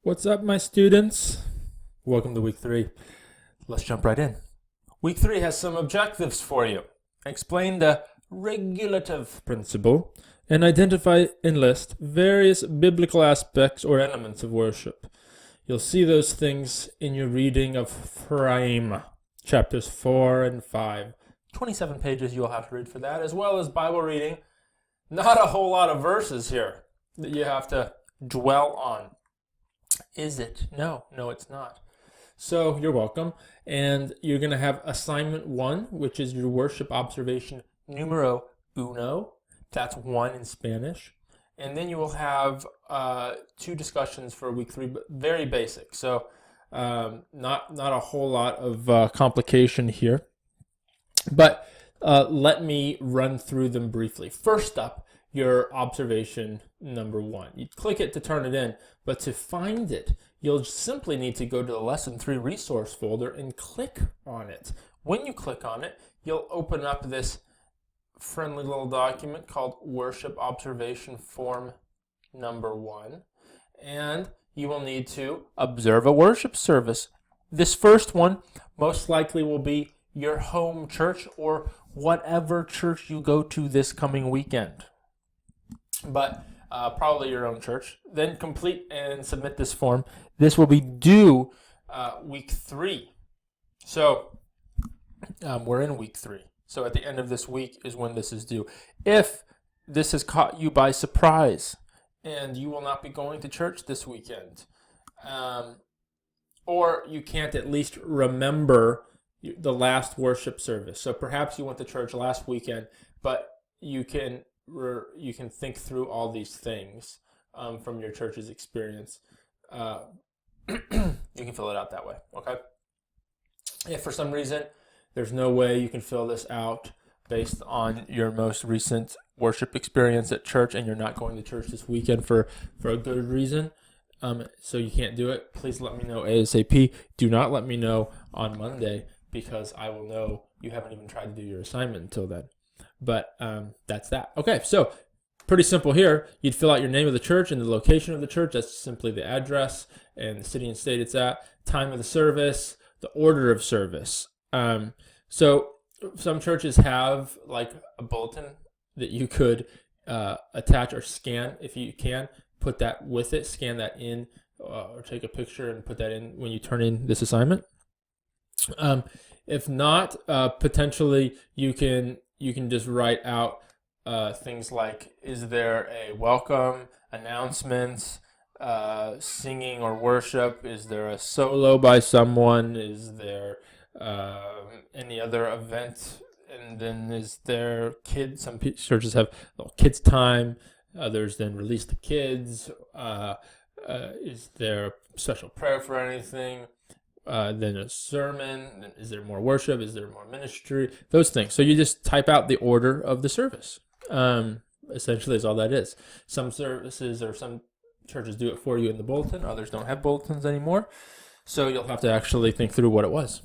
What's up, my students? Welcome to week 3. Let's jump right in. Week 3 has some objectives for you. Explain the regulative principle and identify and list various biblical aspects or elements of worship. You'll see those things in your reading of Frame, chapters 4 and 5. 27 pages you'll have to read for that, as well as Bible reading. Not a whole lot of verses here that you have to dwell on. Is it? No, it's not. So you're welcome. And you're going to have assignment 1, which is your worship observation numero uno. That's 1 in Spanish. And then you will have 2 discussions for week 3, but very basic. So not a whole lot of complication here. But let me run through them briefly. First up, your observation number 1. You click it to turn it in, but to find it, you'll simply need to go to the Lesson 3 resource folder and click on it. When you click on it, you'll open up this friendly little document called Worship Observation Form number 1, and you will need to observe a worship service. This first one most likely will be your home church or whatever church you go to this coming weekend. But probably your own church. Then complete and submit this form. This will be due week 3. So we're in week 3. So at the end of this week is when this is due. If this has caught you by surprise and you will not be going to church this weekend, or you can't at least remember the last worship service. So perhaps you went to church last weekend, but you can think through all these things from your church's experience. You can fill it out that way, okay? If for some reason there's no way you can fill this out based on your most recent worship experience at church and you're not going to church this weekend for a good reason, so you can't do it, please let me know ASAP. Do not let me know on Monday because I will know you haven't even tried to do your assignment until then. But that's that. Okay, so pretty simple here. You'd fill out your name of the church and the location of the church. That's simply the address and the city and state it's at, time of the service, the order of service. So some churches have like a bulletin that you could attach or scan if you can. Put that with it, scan that in, or take a picture and put that in when you turn in this assignment. If not, potentially you can just write out things like, is there a welcome, announcements, singing or worship? Is there a solo by someone? Is there any other event? And then is there kids? Some churches have kids time. Others then release the kids. Is there a special prayer for anything? Then a sermon. Is there more worship? Is there more ministry? Those things. So you just type out the order of the service. Essentially is all that is. Some services or some churches do it for you in the bulletin. Others don't have bulletins anymore. So you'll have to actually think through what it was.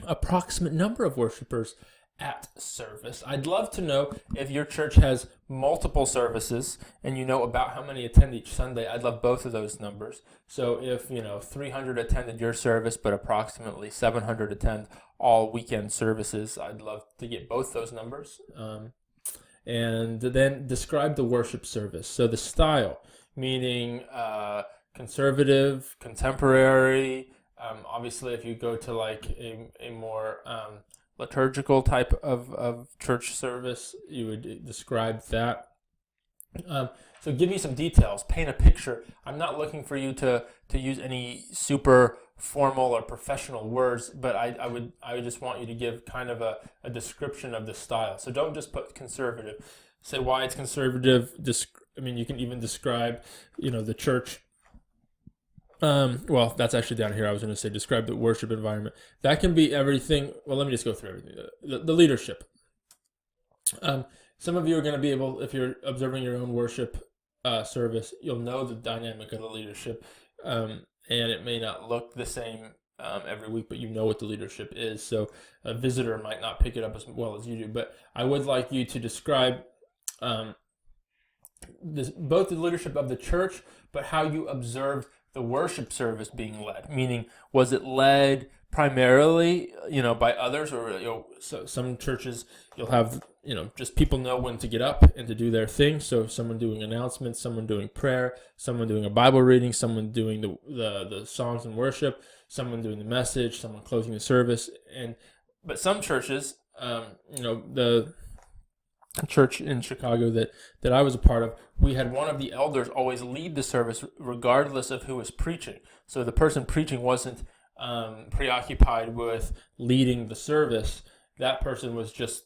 Approximate number of worshipers at service. I'd love to know if your church has multiple services and you know about how many attend each Sunday. I'd love both of those numbers. So if 300 attended your service, but approximately 700 attend all weekend services, I'd love to get both those numbers. And then describe the worship service. So the style, meaning conservative, contemporary. Obviously, if you go to like a more liturgical type of church service, you would describe that. So give me some details, paint a picture. I'm not looking for you to use any super formal or professional words, but I would just want you to give kind of a description of the style. So don't just put conservative. Say why it's conservative. You can even describe, the church. Well, that's actually down here. I was going to say describe the worship environment. That can be everything. Well, let me just go through everything. The leadership. Some of you are going to be able, if you're observing your own worship service, you'll know the dynamic of the leadership, and it may not look the same every week, but you know what the leadership is. So a visitor might not pick it up as well as you do. But I would like you to describe both the leadership of the church, but how you observed the worship service being led? Meaning, was it led primarily, by others, or so some churches you'll have, just people know when to get up and to do their thing. So someone doing announcements, someone doing prayer, someone doing a Bible reading, someone doing the songs and worship, someone doing the message, someone closing the service, but some churches, the church in Chicago that I was a part of, we had one of the elders always lead the service regardless of who was preaching. So the person preaching wasn't preoccupied with leading the service. That person was just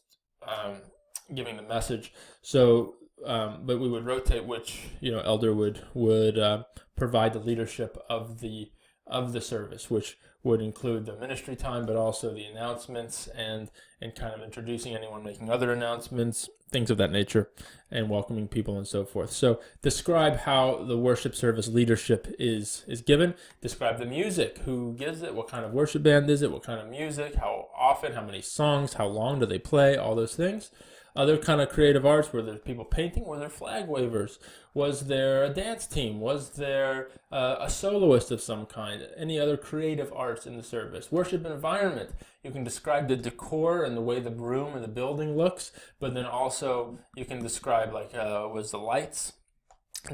giving the message. So, but we would rotate which elder would provide the leadership of the service, which would include the ministry time, but also the announcements and kind of introducing anyone making other announcements, things of that nature, and welcoming people and so forth. So describe how the worship service leadership is given. Describe the music. Who gives it? What kind of worship band is it? What kind of music? How often? How many songs? How long do they play? All those things. Other kind of creative arts, were there people painting? Were there flag wavers? Was there a dance team? Was there a soloist of some kind? Any other creative arts in the service? Worship environment. You can describe the decor and the way the room and the building looks, but then also you can describe, was the lights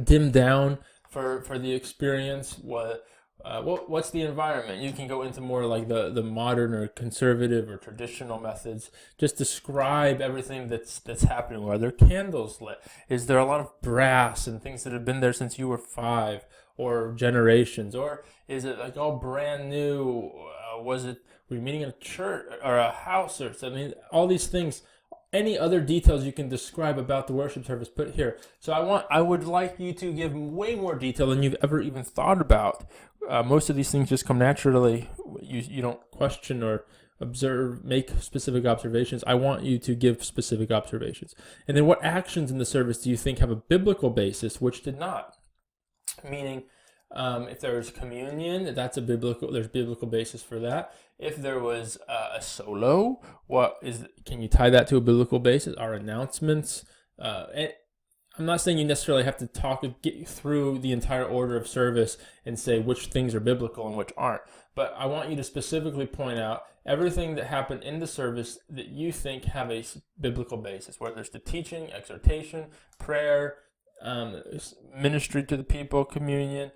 dimmed down for the experience? What's the environment? You can go into more like the modern or conservative or traditional methods. Just describe everything that's happening. Are there candles lit? Is there a lot of brass and things that have been there since you were 5 or generations? Or is it like all brand new? Were you meeting in a church or a house or something? All these things. Any other details you can describe about the worship service, put here. So I would like you to give way more detail than you've ever even thought about. Most of these things just come naturally. You don't question or observe, make specific observations. I want you to give specific observations. And then what actions in the service do you think have a biblical basis, which did not? Meaning, if there was communion, there's biblical basis for that. If there was a solo, can you tie that to a biblical basis? Our announcements. I'm not saying you necessarily have to get through the entire order of service and say which things are biblical and which aren't. But I want you to specifically point out everything that happened in the service that you think have a biblical basis, whether it's the teaching, exhortation, prayer, ministry to the people, communion,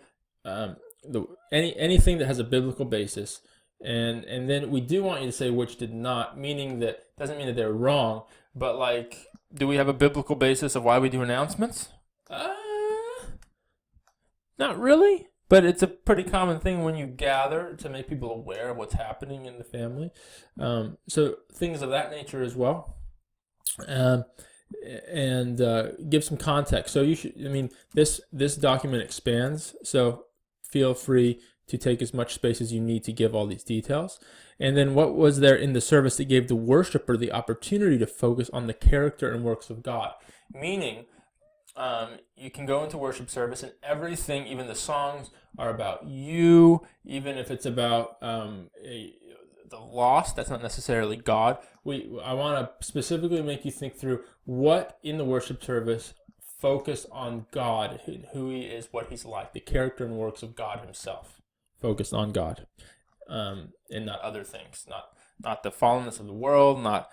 anything that has a biblical basis. And then we do want you to say which did not, meaning that doesn't mean that they're wrong, but do we have a biblical basis of why we do announcements? Not really, but it's a pretty common thing when you gather to make people aware of what's happening in the family. So things of that nature as well. And give some context. So this document expands, so feel free to take as much space as you need to give all these details. And then what was there in the service that gave the worshiper the opportunity to focus on the character and works of God? Meaning, you can go into worship service and everything, even the songs, are about you. Even if it's about the lost, that's not necessarily God. I want to specifically make you think through what in the worship service focused on God, who He is, what He's like, the character and works of God Himself. Focused on God, and not other things, not the fallenness of the world, not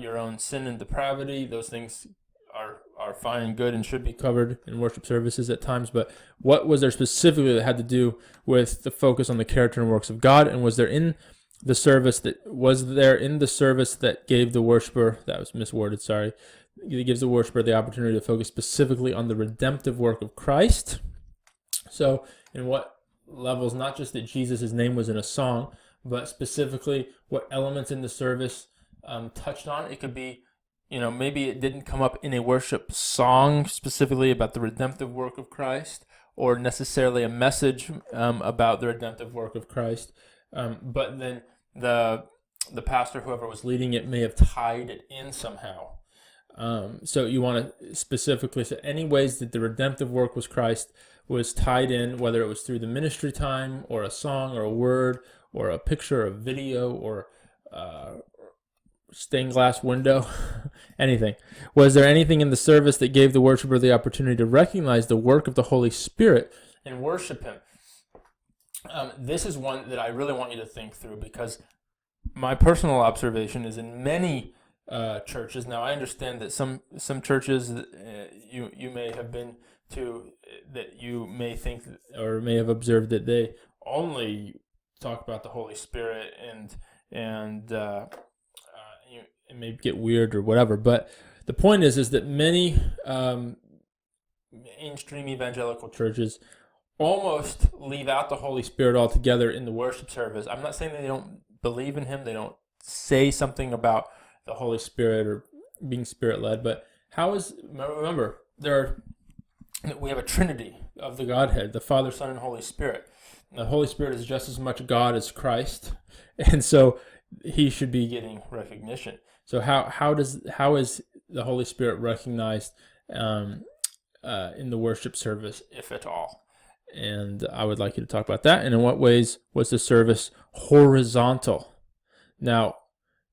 your own sin and depravity. Those things are fine and good and should be covered in worship services at times. But what was there specifically that had to do with the focus on the character and works of God? And was there in the service that gave the worshiper, that was misworded, sorry, it gives the worshiper the opportunity to focus specifically on the redemptive work of Christ? So in what levels, not just that Jesus' name was in a song, but specifically what elements in the service touched on. It could be, maybe it didn't come up in a worship song specifically about the redemptive work of Christ, or necessarily a message about the redemptive work of Christ, but then the pastor, whoever was leading it, may have tied it in somehow. So you want to specifically say any ways that the redemptive work was Christ was tied in, whether it was through the ministry time or a song or a word or a picture or a video or stained glass window, anything. Was there anything in the service that gave the worshiper the opportunity to recognize the work of the Holy Spirit and worship Him? This is one that I really want you to think through, because my personal observation is in many churches. Now, I understand that some churches you may have been to, that you may think or may have observed that they only talk about the Holy Spirit, and it may get weird or whatever. But the point is that many mainstream evangelical churches almost leave out the Holy Spirit altogether in the worship service. I'm not saying that they don't believe in Him, they don't say something about the Holy Spirit or being Spirit-led, but remember, we have a Trinity of the Godhead, the Father, Son, and Holy Spirit. The Holy Spirit is just as much God as Christ, and so He should be getting recognition. So how is the Holy Spirit recognized in the worship service, if at all? And I would like you to talk about that. And in what ways was the service horizontal? Now,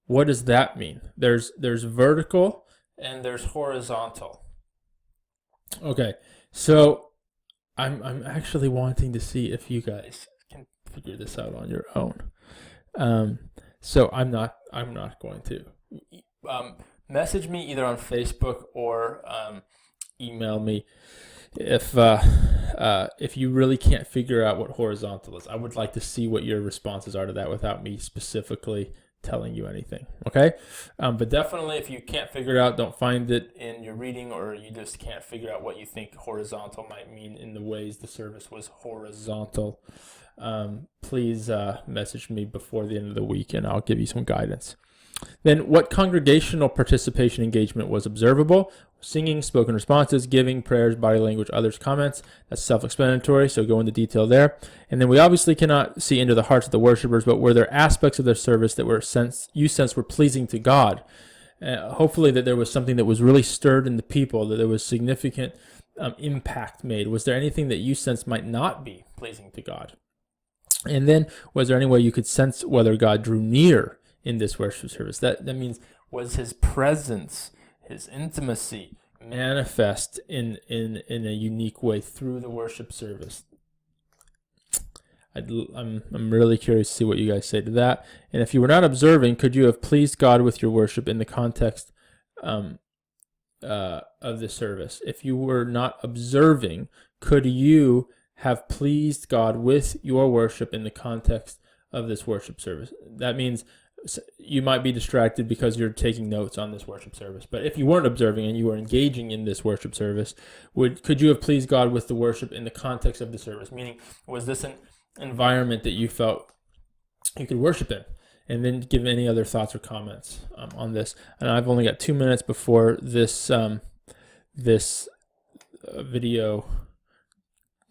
what does that mean? There's vertical and there's horizontal. Okay, so I'm actually wanting to see if you guys can figure this out on your own. So I'm not going to. Message me either on Facebook or email me if you really can't figure out what horizontal is. I would like to see what your responses are to that without me specifically telling you anything. Okay, but definitely, if you can't figure it out, don't find it in your reading, or you just can't figure out what you think horizontal might mean in the ways the service was horizontal, please message me before the end of the week, and I'll give you some guidance. Then, what congregational participation engagement was observable? Singing, spoken responses, giving, prayers, body language, others' comments. That's self-explanatory, so go into detail there. And then we obviously cannot see into the hearts of the worshipers, but were there aspects of their service that you sensed were pleasing to God? Hopefully that there was something that was really stirred in the people, that there was significant impact made. Was there anything that you sensed might not be pleasing to God? And then, was there any way you could sense whether God drew near in this worship service? That means, was His presence, His intimacy manifest in a unique way through the worship service? I'm really curious to see what you guys say to that. And if you were not observing, could you have pleased God with your worship in the context of the service? If you were not observing, could you have pleased God with your worship in the context of this worship service? That means you might be distracted because you're taking notes on this worship service. But if you weren't observing and you were engaging in this worship service, could you have pleased God with the worship in the context of the service? Meaning, was this an environment that you felt you could worship in? And then give any other thoughts or comments on this. And I've only got 2 minutes before this video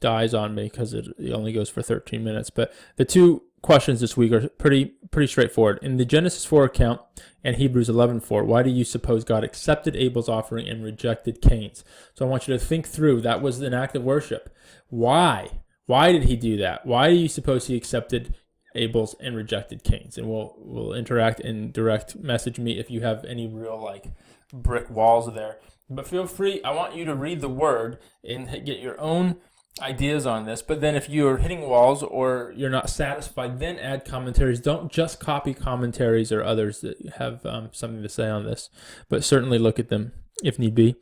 dies on me, because it only goes for 13 minutes. But the two questions this week are pretty straightforward. In the Genesis 4 account and Hebrews 11:4, why do you suppose God accepted Abel's offering and rejected Cain's? So I want you to think through. That was an act of worship. Why? Why did He do that? Why do you suppose He accepted Abel's and rejected Cain's? And we'll interact in direct message me if you have any real brick walls there. But feel free. I want you to read the Word and get your own ideas on this. But then if you're hitting walls or you're not satisfied, then add commentaries. Don't just copy commentaries or others that have something to say on this, but certainly look at them if need be.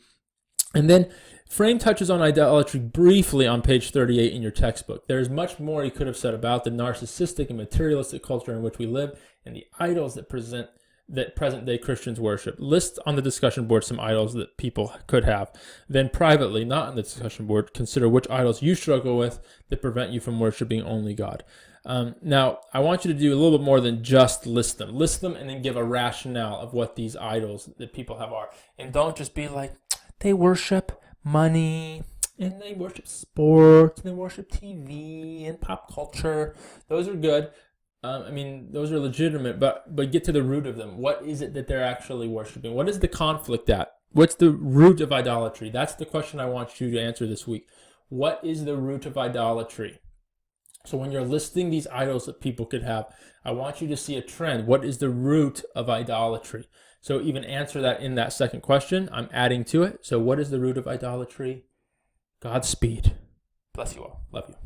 And then Frame touches on idolatry briefly on page 38 in your textbook. There's much more he could have said about the narcissistic and materialistic culture in which we live and the idols that present-day Christians worship. List on the discussion board some idols that people could have. Then privately, not on the discussion board, consider which idols you struggle with that prevent you from worshiping only God. Now, I want you to do a little bit more than just list them. List them and then give a rationale of what these idols that people have are. And don't just be like, they worship money, and they worship sports, and they worship TV and pop culture. Those are good. Those are legitimate, but get to the root of them. What is it that they're actually worshiping? What is the conflict at? What's the root of idolatry? That's the question I want you to answer this week. What is the root of idolatry? So when you're listing these idols that people could have, I want you to see a trend. What is the root of idolatry? So even answer that in that second question. I'm adding to it. So what is the root of idolatry? Godspeed. Bless you all. Love you.